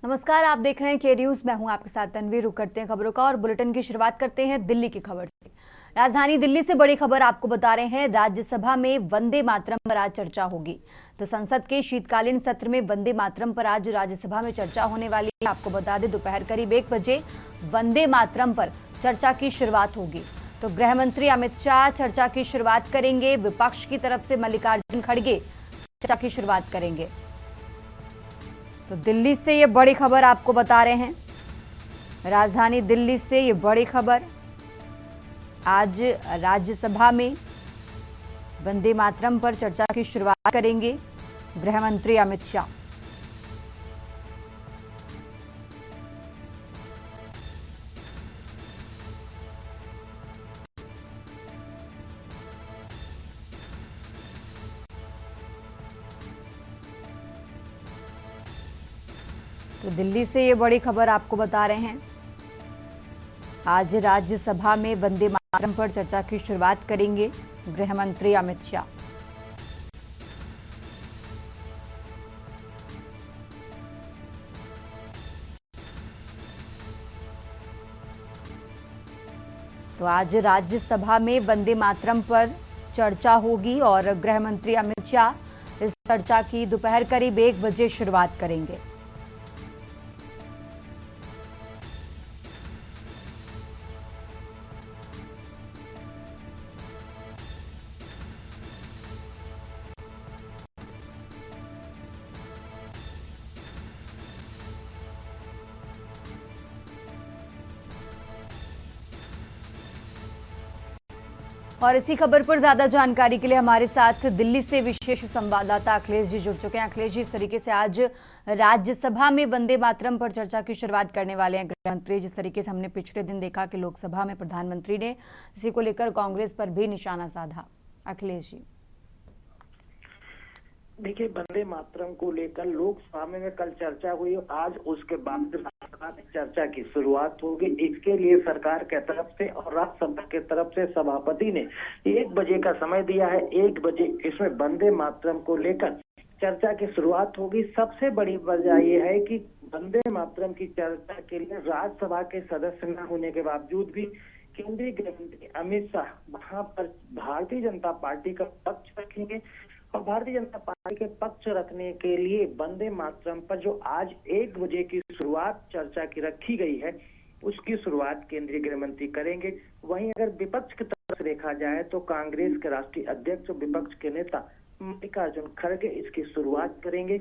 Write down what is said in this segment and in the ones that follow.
नमस्कार, आप देख रहे हैं के न्यूज। मैं हूं आपके साथ तन्वीर। रुक करते हैं खबरों का और बुलेटिन की शुरुआत करते हैं दिल्ली की खबर से। राजधानी दिल्ली से बड़ी खबर आपको बता रहे हैं। राज्यसभा में वंदे मातरम पर आज चर्चा होगी। तो संसद के शीतकालीन सत्र में वंदे मातरम पर आज राज्यसभा में चर्चा होने वाली है। आपको बता दें, दोपहर करीब 1 बजे वंदे मातरम पर चर्चा की शुरुआत होगी। तो गृह मंत्री अमित शाह चर्चा की शुरुआत करेंगे। विपक्ष की तरफ से मल्लिकार्जुन खड़गे चर्चा की शुरुआत करेंगे। तो दिल्ली से ये बड़ी खबर आपको बता रहे हैं। राजधानी दिल्ली से ये बड़ी खबर, आज राज्यसभा में वंदे मातरम पर चर्चा की शुरुआत करेंगे गृह मंत्री अमित शाह। तो दिल्ली से ये बड़ी खबर आपको बता रहे हैं। आज राज्यसभा में वंदे मातरम पर चर्चा की शुरुआत करेंगे गृह मंत्री अमित शाह। तो आज राज्यसभा में वंदे मातरम पर चर्चा होगी और गृह मंत्री अमित शाह इस चर्चा की दोपहर करीब 1 बजे शुरुआत करेंगे। और इसी खबर पर ज्यादा जानकारी के लिए हमारे साथ दिल्ली से विशेष संवाददाता अखिलेश जी जुड़ चुके हैं। अखिलेश जी, इस तरीके से आज राज्यसभा में वंदे मातरम पर चर्चा की शुरुआत करने वाले हैं गृह मंत्री। जिस तरीके से हमने पिछले दिन देखा कि लोकसभा में प्रधानमंत्री ने इसी को लेकर कांग्रेस पर भी निशाना साधा। अखिलेश जी, देखिए, वंदे मातरम को लेकर लोकसभा में कल चर्चा हुई। आज उसके बाद चर्चा की शुरुआत होगी। इसके लिए सरकार के तरफ से और राज्यसभा के तरफ से सभापति ने 1 बजे का समय दिया है। 1 बजे इसमें वंदे मातरम को लेकर चर्चा की शुरुआत होगी। सबसे बड़ी वजह यह है कि वंदे मातरम की चर्चा के लिए राज्यसभा के सदस्य न होने के बावजूद भी केंद्रीय गृह मंत्री अमित शाह वहां पर भारतीय जनता पार्टी का पक्ष रखेंगे और भारतीय जनता पार्टी के पक्ष रखने के लिए वंदे मातरम पर जो आज 1 बजे की शुरुआत चर्चा की रखी गई है, उसकी शुरुआत केंद्रीय गृह मंत्री करेंगे। वहीं अगर विपक्ष की तरफ से देखा जाए तो कांग्रेस के राष्ट्रीय अध्यक्ष और विपक्ष के नेता मल्लिकार्जुन खड़गे इसकी शुरुआत करेंगे।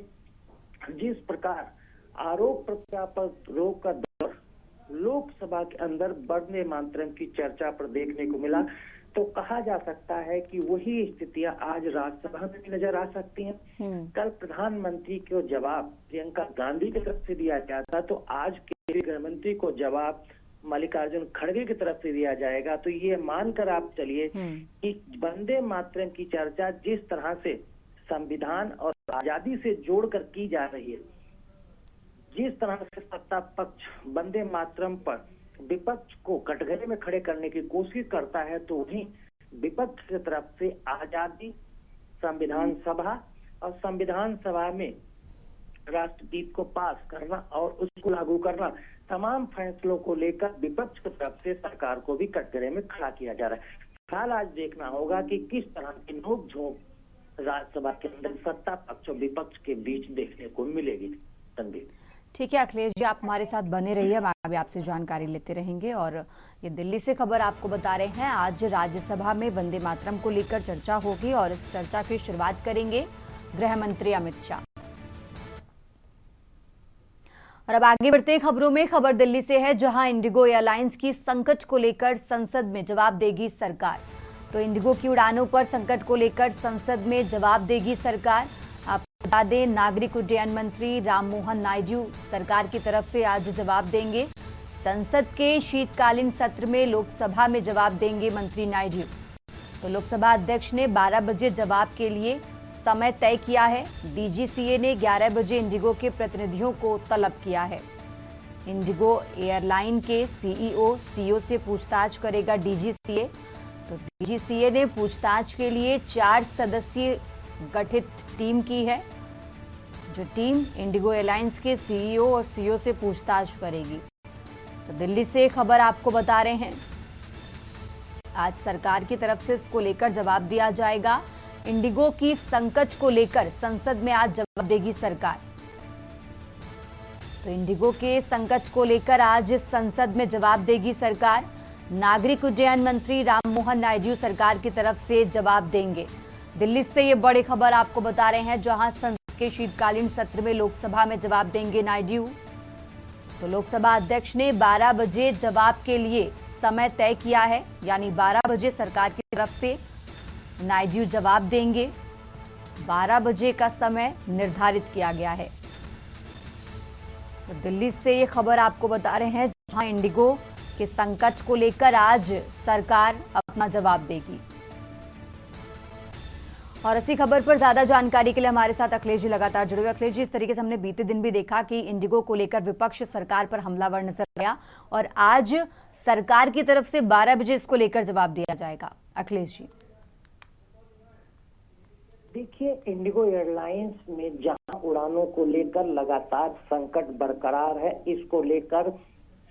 जिस प्रकार आरोप प्रत्यारोप का दौर लोकसभा के अंदर वंदे मातरम की चर्चा पर देखने को मिला, तो कहा जा सकता है कि वही स्थितियां आज राज्यसभा में भी नजर आ सकती हैं। कल प्रधानमंत्री को जवाब प्रियंका गांधी की तरफ से दिया गया था, तो आज केंद्रीय गृह मंत्री को जवाब मल्लिकार्जुन खड़गे की तरफ से दिया जाएगा। तो ये मानकर आप चलिए कि वंदे मातरम की चर्चा जिस तरह से संविधान और आजादी से जोड़कर की जा रही है, जिस तरह से सत्ता पक्ष वंदे मातरम पर विपक्ष को कटघरे में खड़े करने की कोशिश करता है, तो वहीं विपक्ष की तरफ से आजादी, संविधान सभा और संविधान सभा में राष्ट्रगीत को पास करना और उसको लागू करना, तमाम फैसलों को लेकर विपक्ष की तरफ से सरकार को भी कटघरे में खड़ा किया जा रहा है। फिलहाल आज देखना होगा कि किस तरह की नोकझोंक राज्यसभा के अंदर सत्ता पक्ष और विपक्ष के बीच देखने को मिलेगी। संदीप, ठीक है अखिलेश जी, आप हमारे साथ बने रहिए, हम आगे आपसे जानकारी लेते रहेंगे। और ये दिल्ली से खबर आपको बता रहे हैं। आज राज्यसभा में वंदे मातरम को लेकर चर्चा होगी और इस चर्चा की शुरुआत करेंगे गृह मंत्री अमित शाह। और अब आगे बढ़ते हैं खबरों में। खबर दिल्ली से है, जहां इंडिगो एयरलाइंस की संकट को लेकर संसद में जवाब देगी सरकार। तो इंडिगो की उड़ानों पर संकट को लेकर संसद में जवाब देगी सरकार। बता दें, नागरिक उड्डयन मंत्री राममोहन नायडू सरकार की तरफ से आज जवाब देंगे। संसद के शीतकालीन सत्र में लोकसभा में जवाब देंगे मंत्री नायडू। तो लोकसभा अध्यक्ष ने 12 बजे जवाब के लिए समय तय किया है। डीजीसीए ने 11 बजे इंडिगो के प्रतिनिधियों को तलब किया है। इंडिगो एयरलाइन के सीईओ से पूछताछ करेगा डीजीसीए। तो डीजीसीए ने पूछताछ के लिए 4 सदस्यीय गठित टीम की है। जो टीम इंडिगो एयरलाइंस के सीईओ और सीओ से पूछताछ करेगी। तो दिल्ली से खबर आपको बता रहे हैं, आज सरकार की तरफ से इसको लेकर जवाब दिया जाएगा। इंडिगो की संकट को लेकर संसद में आज जवाब देगी सरकार। तो इंडिगो के संकट को लेकर आज संसद में जवाब देगी सरकार। नागरिक उड्डयन मंत्री राममोहन नायडू सरकार की तरफ से जवाब देंगे। दिल्ली से ये बड़ी खबर आपको बता रहे हैं, जहां संसद के शीतकालीन सत्र में लोकसभा में जवाब देंगे नायडू। तो लोकसभा अध्यक्ष ने 12 बजे जवाब के लिए समय तय किया है, यानी 12 बजे सरकार की तरफ से नायडू जवाब देंगे। 12 बजे का समय निर्धारित किया गया है। तो दिल्ली से ये खबर आपको बता रहे हैं, जहां इंडिगो के संकट को लेकर आज सरकार अपना जवाब देगी। और इसी खबर पर ज्यादा जानकारी के लिए हमारे साथ अखिलेश जी लगातार जुड़े हुए। अखिलेश जी, इस तरीके से हमने बीते दिन भी देखा कि इंडिगो को लेकर विपक्ष सरकार पर हमलावर नजर आया और आज सरकार की तरफ से 12 बजे इसको लेकर जवाब दिया जाएगा। अखिलेश जी, देखिए, इंडिगो एयरलाइंस में जहां उड़ानों को लेकर लगातार संकट बरकरार है, इसको लेकर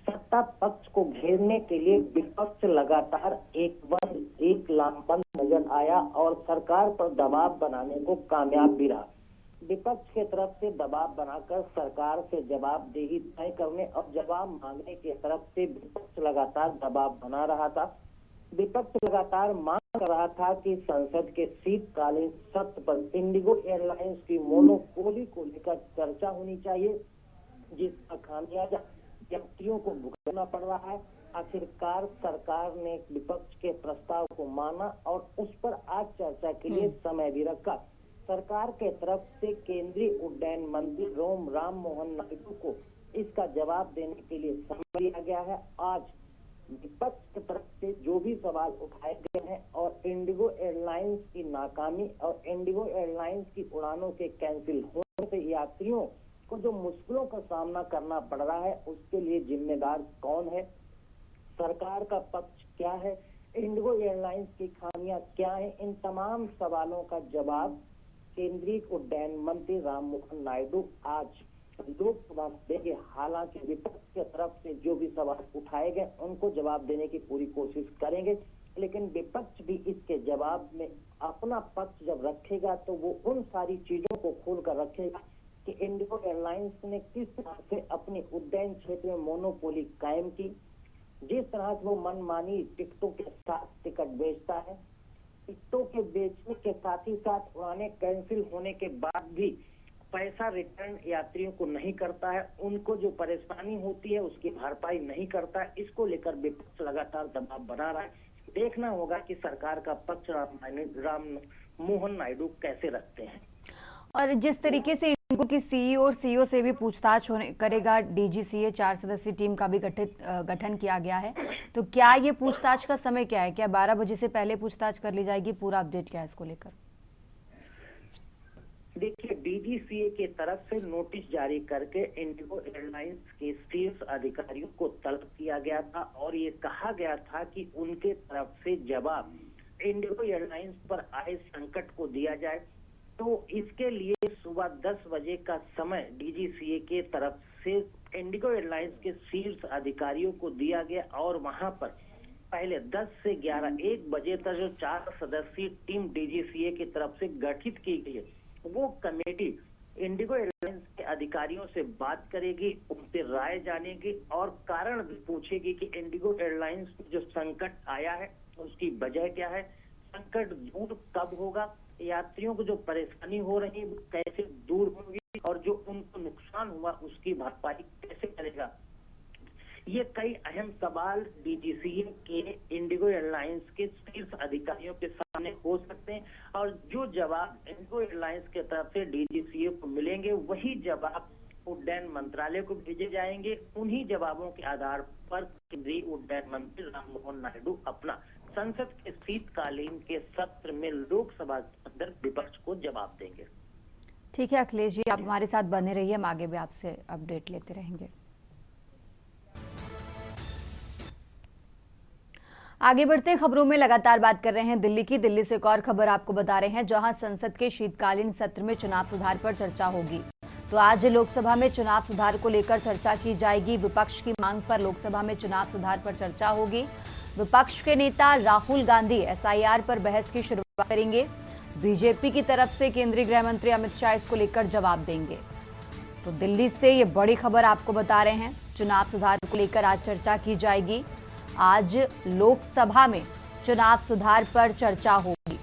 सत्ता पक्ष को घेरने के लिए विपक्ष लगातार एक लामबंद नजर आया और सरकार पर दबाव बनाने को कामयाब भी रहा। विपक्ष की तरफ से दबाव बनाकर सरकार से जवाबदेही तय करने और जवाब मांगने की तरफ से विपक्ष लगातार दबाव बना रहा था। विपक्ष लगातार मांग कर रहा था कि संसद के शीतकालीन सत्र पर इंडिगो एयरलाइंस की मोनोपोली को लेकर चर्चा होनी चाहिए, जिसका खामियाजा यात्रियों को भुगतना पड़ रहा है। आखिरकार सरकार ने विपक्ष के प्रस्ताव को माना और उस पर आज चर्चा के लिए समय भी रखा। सरकार के तरफ से केंद्रीय उड्डयन मंत्री राममोहन नायडू को इसका जवाब देने के लिए समय दिया गया है। आज विपक्ष की तरफ से जो भी सवाल उठाए गए हैं और इंडिगो एयरलाइंस की नाकामी और इंडिगो एयरलाइंस की उड़ानों के कैंसिल होने से यात्रियों को जो मुश्किलों का सामना करना पड़ रहा है, उसके लिए जिम्मेदार कौन है, सरकार का पक्ष क्या है, इंडिगो एयरलाइंस की खामियां क्या है, इन तमाम सवालों का जवाब केंद्रीय उड्डयन मंत्री राममोहन नायडू आज लोकसभा में देंगे। हालांकि विपक्ष की तरफ से जो भी सवाल उठाए गए उनको जवाब देने की पूरी कोशिश करेंगे, लेकिन विपक्ष भी इसके जवाब में अपना पक्ष जब रखेगा तो वो उन सारी चीजों को खोल कर रखेगा कि इंडिगो एयरलाइंस ने किस तरह से अपनी उड्डयन क्षेत्र में मोनोपोली कायम की, जिस तरह से वो मनमानी टिकटों के साथ टिकट बेचता है। टिकटों के बेचने के साथ ही साथ उड़ानें कैंसिल होने के बाद भी पैसा रिटर्न यात्रियों को नहीं करता है, उनको जो परेशानी होती है उसकी भरपाई नहीं करता है। इसको लेकर विपक्ष लगातार दबाव बना रहा है। देखना होगा कि सरकार का पक्ष राममोहन नायडू कैसे रखते हैं। और जिस तरीके से इंडिगो की सीईओ और सीओ से भी पूछताछ करेगा डीजीसीए, 4 सदस्यीय टीम का भी गठन किया गया है, तो क्या ये पूछताछ का समय क्या है? क्या 12 बजे से पहले पूछताछ कर ली जाएगी? पूरा अपडेट क्या है इसको लेकर? देखिए, डीजीसीए की तरफ से नोटिस जारी करके इंडिगो एयरलाइंस के शीर्ष अधिकारियों को तलब किया गया था और ये कहा गया था कि उनके तरफ से जवाब इंडिगो एयरलाइंस पर आए संकट को दिया जाए। तो इसके लिए सुबह 10 बजे का समय डीजीसीए के तरफ से इंडिगो एयरलाइंस के शीर्ष अधिकारियों को दिया गया और वहां पर पहले 10 से 11 1 बजे तक जो 4 सदस्यीय टीम डीजीसीए की तरफ से गठित की गई है, वो कमेटी इंडिगो एयरलाइंस के अधिकारियों से बात करेगी, उनसे राय जानेगी और कारण भी पूछेगी कि इंडिगो एयरलाइंस में जो संकट आया है उसकी वजह क्या है, संकट दूर कब होगा, यात्रियों को जो परेशानी हो रही है कैसे दूर होगी और जो उनको नुकसान हुआ उसकी भरपाई कैसे करेगा। ये कई अहम सवाल डीजीसीए के इंडिगो एयरलाइंस के शीर्ष अधिकारियों के सामने हो सकते हैं और जो जवाब इंडिगो एयरलाइंस के तरफ से डीजीसीए को मिलेंगे वही जवाब उड्डयन मंत्रालय को भेजे जाएंगे। उन्हीं जवाबों के आधार पर केंद्रीय उड्डयन मंत्री राममोहन नायडू अपना संसद के शीतकालीन के सत्र में लोकसभा के अंदर विपक्ष को जवाब देंगे। ठीक है अखिलेश जी, आप हमारे साथ बने रहिए, हम आगे भी आपसे अपडेट लेते रहेंगे। आगे बढ़ते खबरों में लगातार बात कर रहे हैं दिल्ली की। दिल्ली से एक और खबर आपको बता रहे हैं, जहां संसद के शीतकालीन सत्र में चुनाव सुधार पर चर्चा होगी। तो आज लोकसभा में चुनाव सुधार को लेकर चर्चा की जाएगी। विपक्ष की मांग पर लोकसभा में चुनाव सुधार पर चर्चा होगी। विपक्ष के नेता राहुल गांधी एसआईआर पर बहस की शुरुआत करेंगे। बीजेपी की तरफ से केंद्रीय गृह मंत्री अमित शाह इसको लेकर जवाब देंगे। तो दिल्ली से ये बड़ी खबर आपको बता रहे हैं। चुनाव सुधार को लेकर आज चर्चा की जाएगी। आज लोकसभा में चुनाव सुधार पर चर्चा होगी।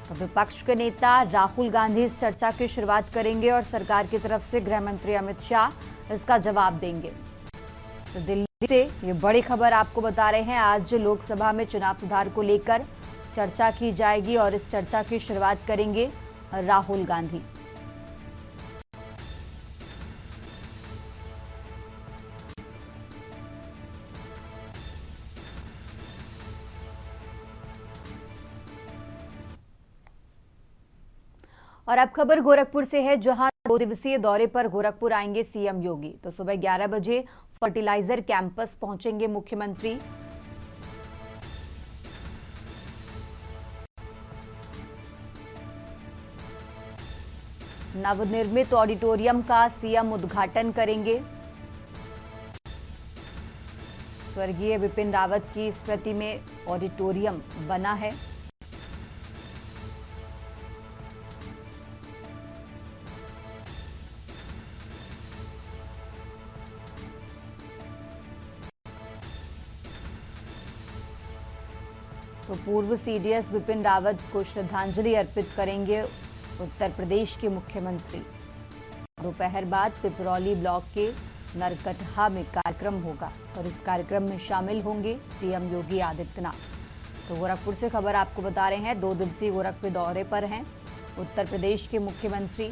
तो विपक्ष के नेता राहुल गांधी इस चर्चा की शुरुआत करेंगे और सरकार की तरफ से गृह मंत्री अमित शाह इसका जवाब देंगे। तो दिल्ली से ये बड़ी खबर आपको बता रहे हैं। आज लोकसभा में चुनाव सुधार को लेकर चर्चा की जाएगी और इस चर्चा की शुरुआत करेंगे राहुल गांधी। और अब खबर गोरखपुर से है, जहां 2 दिवसीय दौरे पर गोरखपुर आएंगे सीएम योगी। तो सुबह 11 बजे फर्टिलाइजर कैंपस पहुंचेंगे मुख्यमंत्री। नवनिर्मित ऑडिटोरियम का सीएम उद्घाटन करेंगे। स्वर्गीय विपिन रावत की स्मृति में ऑडिटोरियम बना है। तो पूर्व सीडीएस विपिन रावत को श्रद्धांजलि अर्पित करेंगे उत्तर प्रदेश के मुख्यमंत्री। दोपहर बाद पिपरौली ब्लॉक के नरकटहा में कार्यक्रम होगा और इस कार्यक्रम में शामिल होंगे सीएम योगी आदित्यनाथ। तो गोरखपुर से खबर आपको बता रहे हैं। 2 दिवसीय गोरखपुर दौरे पर हैं उत्तर प्रदेश के मुख्यमंत्री।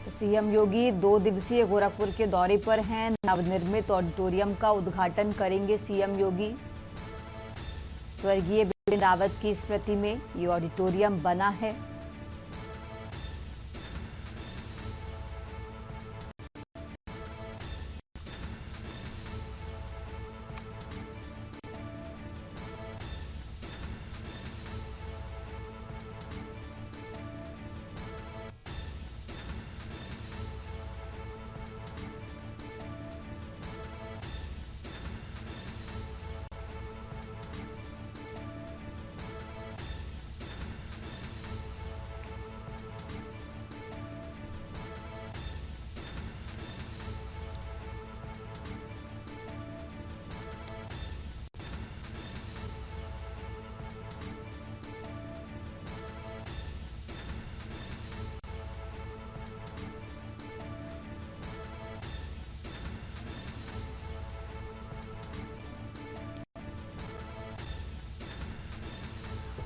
तो सीएम योगी 2 दिवसीय गोरखपुर के दौरे पर हैं। नवनिर्मित ऑडिटोरियम का उद्घाटन करेंगे सीएम योगी। स्वर्गीय विपिन रावत की स्मृति में ये ऑडिटोरियम बना है।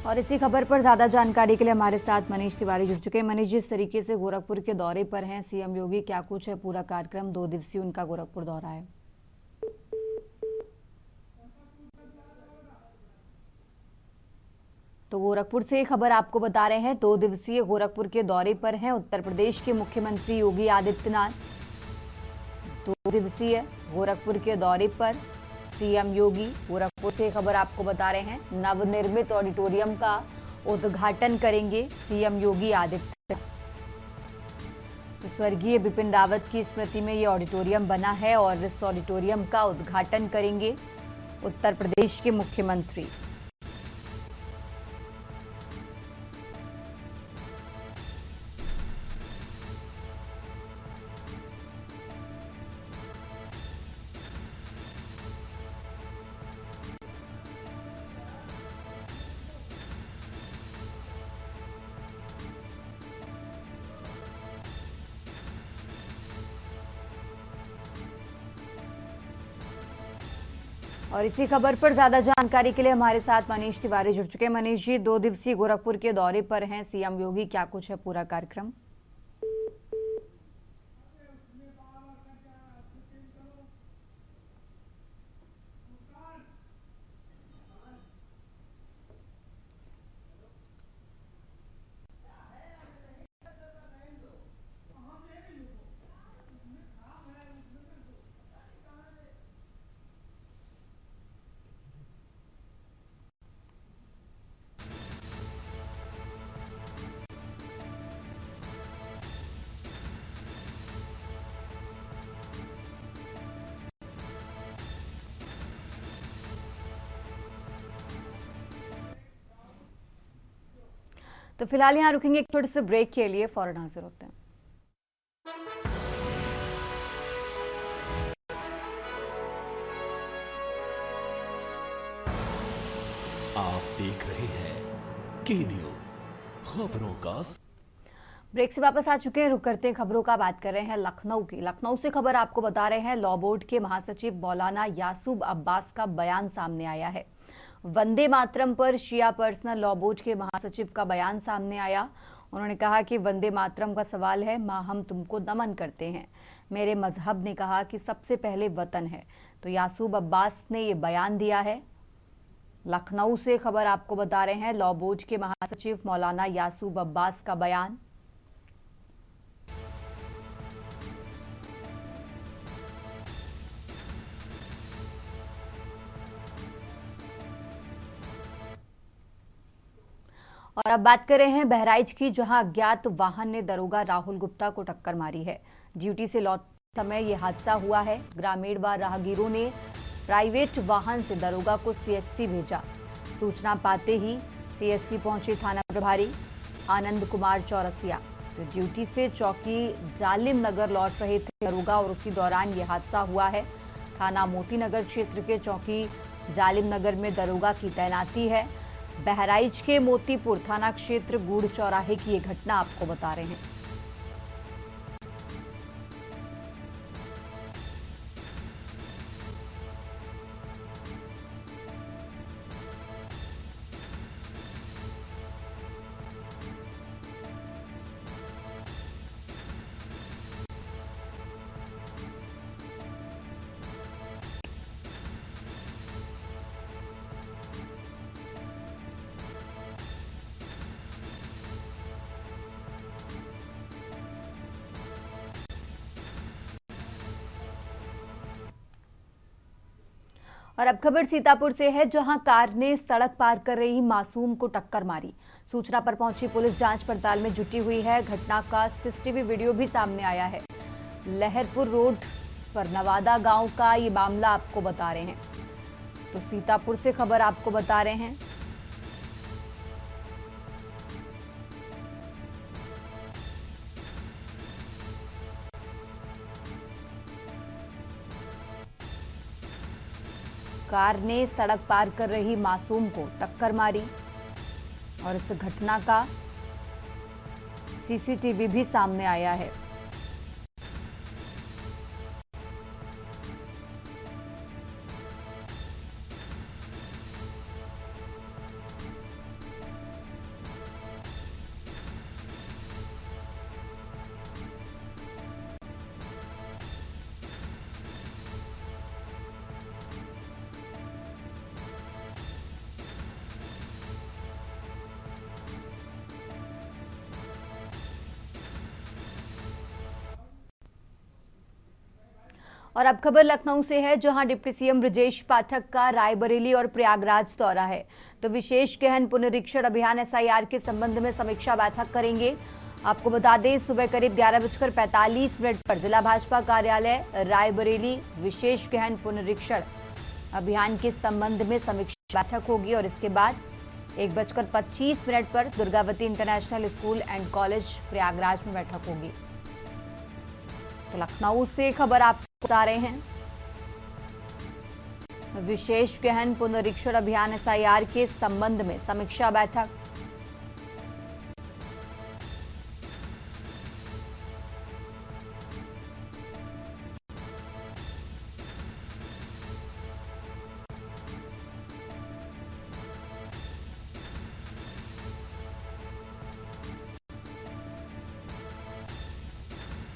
और इसी खबर पर ज्यादा जानकारी के लिए हमारे साथ मनीष तिवारी जुड़ चुके हैं। मनीष, जिस तरीके से गोरखपुर के दौरे पर हैं सीएम योगी, क्या कुछ है पूरा कार्यक्रम? 2 दिवसीय उनका गोरखपुर दौरा है। तो गोरखपुर से खबर आपको बता रहे हैं। 2 दिवसीय गोरखपुर के दौरे पर हैं उत्तर प्रदेश के मुख्यमंत्री योगी आदित्यनाथ। 2 दिवसीय गोरखपुर के दौरे पर सीएम योगी। गोरखपुर से खबर आपको बता रहे हैं। नवनिर्मित ऑडिटोरियम का उद्घाटन करेंगे सीएम योगी आदित्यनाथ। तो स्वर्गीय विपिन रावत की स्मृति में ये ऑडिटोरियम बना है और इस ऑडिटोरियम का उद्घाटन करेंगे उत्तर प्रदेश के मुख्यमंत्री। और इसी खबर पर ज्यादा जानकारी के लिए हमारे साथ मनीष तिवारी जुड़ चुके हैं। मनीष जी, 2 दिवसीय गोरखपुर के दौरे पर हैं सीएम योगी, क्या कुछ है पूरा कार्यक्रम? तो फिलहाल यहाँ रुकेंगे एक छोटे से ब्रेक के लिए, फौरन हाजिर होते हैं। आप देख रहे हैं के न्यूज, खबरों का। ब्रेक से वापस आ चुके हैं, रुक करते हैं खबरों का। बात कर रहे हैं लखनऊ की। लखनऊ से खबर आपको बता रहे हैं, लॉ बोर्ड के महासचिव मौलाना यासूब अब्बास का बयान सामने आया है। वंदे मातरम पर शिया पर्सनल लॉ बोर्ड के महासचिव का बयान सामने आया। उन्होंने कहा कि वंदे मातरम का सवाल है, माँ हम तुमको नमन करते हैं। मेरे मजहब ने कहा कि सबसे पहले वतन है। तो यासूब अब्बास ने ये बयान दिया है। लखनऊ से खबर आपको बता रहे हैं, लॉ बोर्ड के महासचिव मौलाना यासूब अब्बास का बयान। और अब बात कर रहे हैं बहराइच की, जहां अज्ञात वाहन ने दरोगा राहुल गुप्ता को टक्कर मारी है। ड्यूटी से लौटते समय यह हादसा हुआ है। ग्रामीण व राहगीरों ने प्राइवेट वाहन से दरोगा को सीएचसी भेजा। सूचना पाते ही सीएचसी पहुंचे थाना प्रभारी आनंद कुमार चौरसिया। तो ड्यूटी से चौकी जालिम नगर लौट रहे थे दरोगा और उसी दौरान यह हादसा हुआ है। थाना मोती नगर क्षेत्र के चौकी जालिम नगर में दरोगा की तैनाती है। बहराइच के मोतीपुर थाना क्षेत्र गुड़ चौराहे की ये घटना आपको बता रहे हैं। और अब खबर सीतापुर से है, जहां कार ने सड़क पार कर रही मासूम को टक्कर मारी। सूचना पर पहुंची पुलिस जांच पड़ताल में जुटी हुई है। घटना का सीसीटीवी वीडियो भी सामने आया है। लहरपुर रोड पर नवादा गांव का ये मामला आपको बता रहे हैं। तो सीतापुर से खबर आपको बता रहे हैं। कार ने सड़क पार कर रही मासूम को टक्कर मारी और इस घटना का सीसीटीवी भी सामने आया है। और अब खबर लखनऊ से है, जहां डिप्टी सीएम ब्रजेश पाठक का रायबरेली और प्रयागराज दौरा है। तो विशेष गहन पुनरीक्षण अभियान एसआईआर के संबंध में समीक्षा बैठक करेंगे। आपको बता दें, सुबह करीब 11:45 पर जिला भाजपा कार्यालय रायबरेली विशेष गहन पुनरीक्षण अभियान के संबंध में समीक्षा बैठक होगी और इसके बाद 1:25 पर Durgavati international school and college Prayagraj में बैठक होगी। तो लखनऊ से खबर आपको बता रहे हैं, विशेष गहन पुनरीक्षण अभियान एसआईआर के संबंध में समीक्षा बैठक।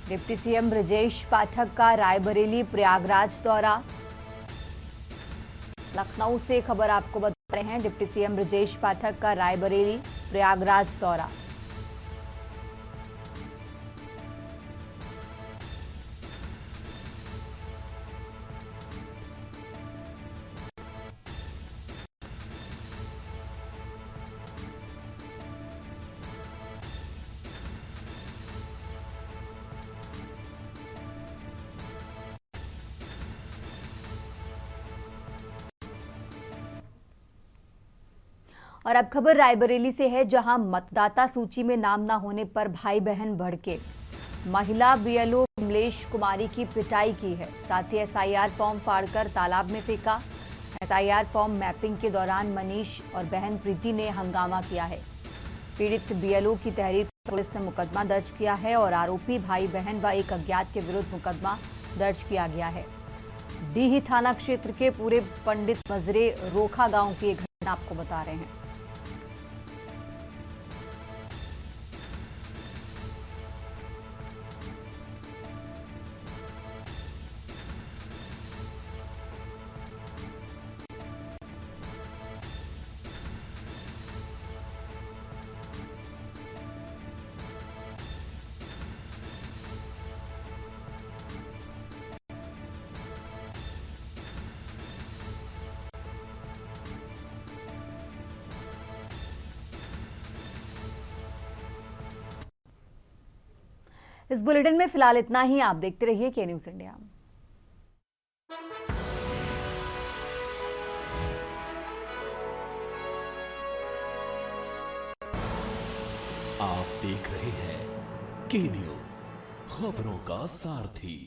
डिप्टी सीएम ब्रजेश पाठक का रायबरेली प्रयागराज दौरा। लखनऊ से खबर आपको बता रहे हैं, डिप्टी सीएम ब्रजेश पाठक का रायबरेली प्रयागराज दौरा। और अब खबर रायबरेली से है, जहां मतदाता सूची में नाम न होने पर भाई बहन भड़के। महिला बीएलओ कमलेश कुमारी की पिटाई की है, साथ ही एसआईआर फॉर्म फाड़कर तालाब में फेंका। एसआईआर फॉर्म मैपिंग के दौरान मनीष और बहन प्रीति ने हंगामा किया है। पीड़ित बीएलओ की तहरीर पर पुलिस ने मुकदमा दर्ज किया है और आरोपी भाई बहन व एक अज्ञात के विरुद्ध मुकदमा दर्ज किया गया है। डीही थाना क्षेत्र के पूरे पंडित मजरे रोखा गांव की एक घटना आपको बता रहे हैं। इस बुलेटिन में फिलहाल इतना ही। आप देखते रहिए के न्यूज़ इंडिया। आप देख रहे हैं के न्यूज़, खबरों का सारथी।